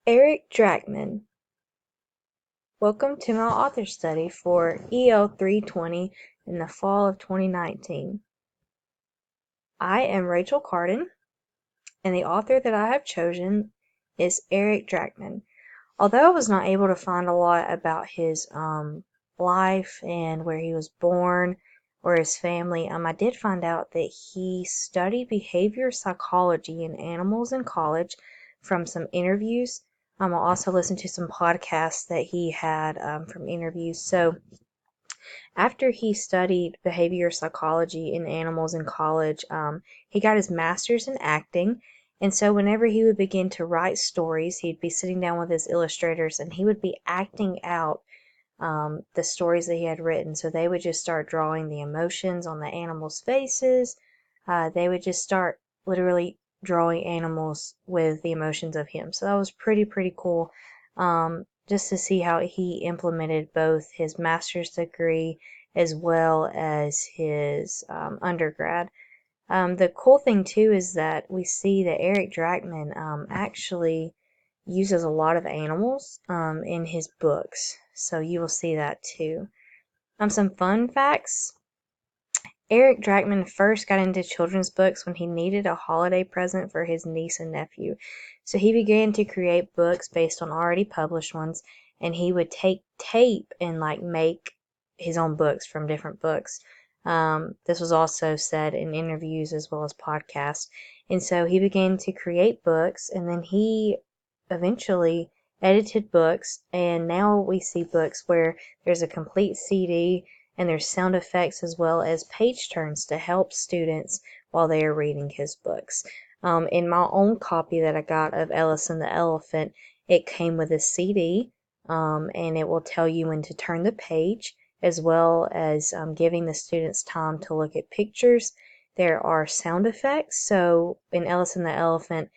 Eric Drachman. Welcome to my author study for EL 320 in the fall of 2019. I am Rachel Carden, and the author that I have chosen is Eric Drachman. Although I was not able to find a lot about his life and where he was born or his family, I did find out that he studied behavior psychology in animals in college from some interviews. I also listened to some podcasts that he had from interviews. So after he studied behavior psychology in animals in college, he got his master's in acting. And so whenever he would begin to write stories, he'd be sitting down with his illustrators and he would be acting out the stories that he had written. So they would just start drawing the emotions on the animals' faces. They would just start literally drawing animals with the emotions of him. So that was pretty cool. Just to see how he implemented both his master's degree as well as his undergrad. The cool thing too is that we see that Eric Drachman actually uses a lot of animals in his books, so you will see that too. Some fun facts. Eric Drachman first got into children's books when he needed a holiday present for his niece and nephew. So he began to create books based on already published ones, and he would take tape and make his own books from different books. This was also said in interviews as well as podcasts. And so he began to create books, and then he eventually edited books, and now we see books where there's a complete CD and there's sound effects as well as page turns to help students while they are reading his books. In my own copy that I got of Alice and the Elephant, it came with a CD, and it will tell you when to turn the page, as well as giving the students time to look at pictures. There are sound effects. So in Alice and the Elephant,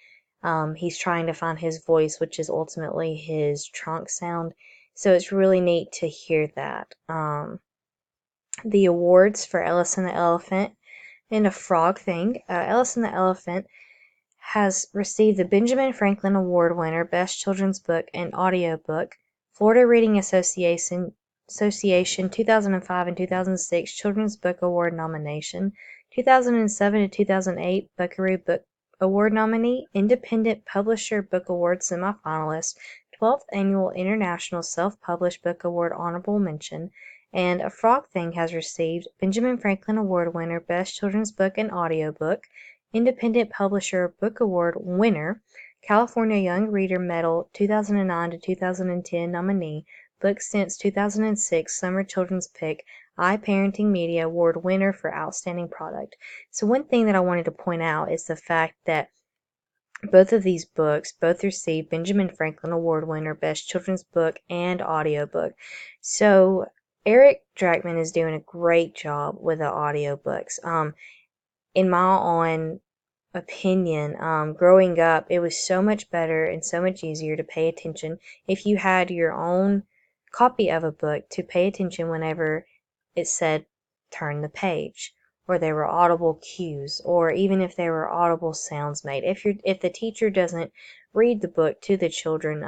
he's trying to find his voice, which is ultimately his trunk sound. So it's really neat to hear that. The awards for Alice and the Elephant and a frog thing. Alice and the Elephant has received the Benjamin Franklin Award winner, Best Children's Book and Audiobook, Florida Reading Association 2005 and 2006 Children's Book Award nomination, 2007 to 2008 Buckaroo Book Award nominee, Independent Publisher Book Award semifinalist, 12th Annual International Self-Published Book Award honorable mention, and A Frog Thing has received Benjamin Franklin Award winner, Best Children's Book and Audiobook, Independent Publisher Book Award winner, California Young Reader Medal 2009 to 2010 nominee, Book Since 2006 Summer Children's Pick, iParenting Media Award winner for Outstanding Product. So one thing that I wanted to point out is the fact that both of these books both received Benjamin Franklin Award winner, Best Children's Book and Audiobook. So Eric Drachman is doing a great job with the audiobooks. In my own opinion, growing up, it was so much better and so much easier to pay attention if you had your own copy of a book to pay attention whenever it said turn the page, or there were audible cues, or even if there were audible sounds made. If the teacher doesn't read the book to the children,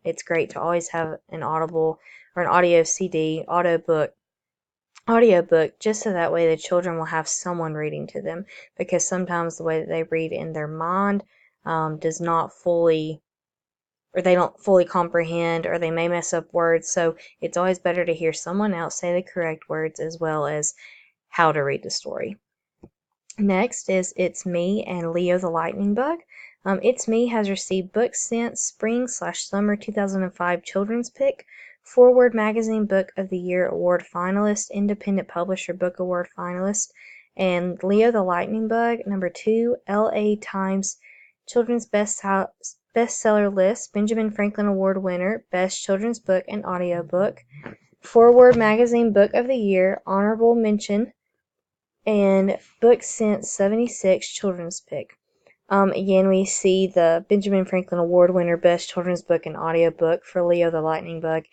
it's great to always have an audible or an audio CD, audiobook, just so that way the children will have someone reading to them, because sometimes the way that they read in their mind does not fully, or they don't fully comprehend, or they may mess up words. So it's always better to hear someone else say the correct words as well as how to read the story. Next is It's Me and Leo the Lightning Bug. It's Me has received Book Sense Spring/Summer 2005 Children's Pick, Forward Magazine Book of the Year Award finalist, Independent Publisher Book Award finalist, and Leo the Lightning Bug, number 2, LA Times Children's Bestseller List, Benjamin Franklin Award winner, Best Children's Book and Audiobook, Forward Magazine Book of the Year, honorable mention, and Book Sense 76 Children's Pick. Again, we see the Benjamin Franklin Award winner, Best Children's Book and Audiobook for Leo the Lightning Bug.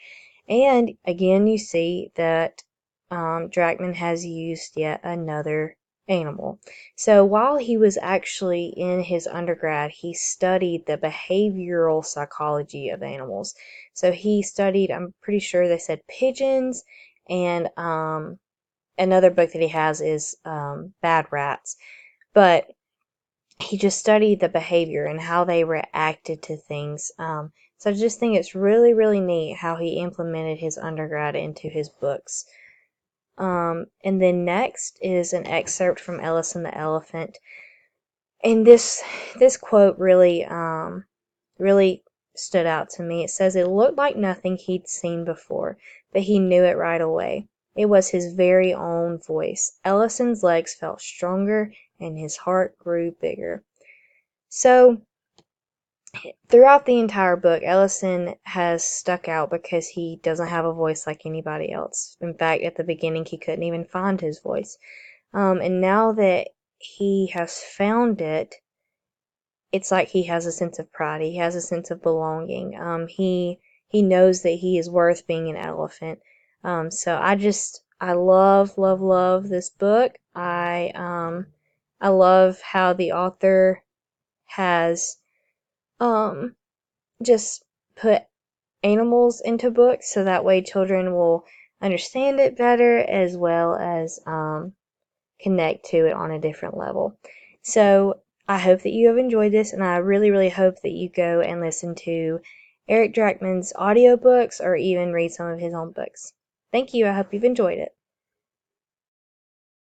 And again, you see that Drachman has used yet another animal. So while he was actually in his undergrad, he studied the behavioral psychology of animals. So he studied, I'm pretty sure they said pigeons, and another book that he has is Bad Rats. But he just studied the behavior and how they reacted to things. So I just think it's really, really neat how he implemented his undergrad into his books. And then next is an excerpt from Ellis and the Elephant. And this quote really stood out to me. It says it looked like nothing he'd seen before, but he knew it right away. It was his very own voice. Ellison's legs felt stronger and his heart grew bigger. So throughout the entire book, Ellison has stuck out because he doesn't have a voice like anybody else. In fact, at the beginning, he couldn't even find his voice. And now that he has found it, it's like he has a sense of pride. He has a sense of belonging. He knows that he is worth being an elephant. So I love this book. I love how the author has um just put animals into books so that way children will understand it better as well as connect to it on a different level. So I hope that you have enjoyed this, and I really, really hope that you go and listen to Eric Drachman's audiobooks or even read some of his own books. Thank you. I hope you've enjoyed it.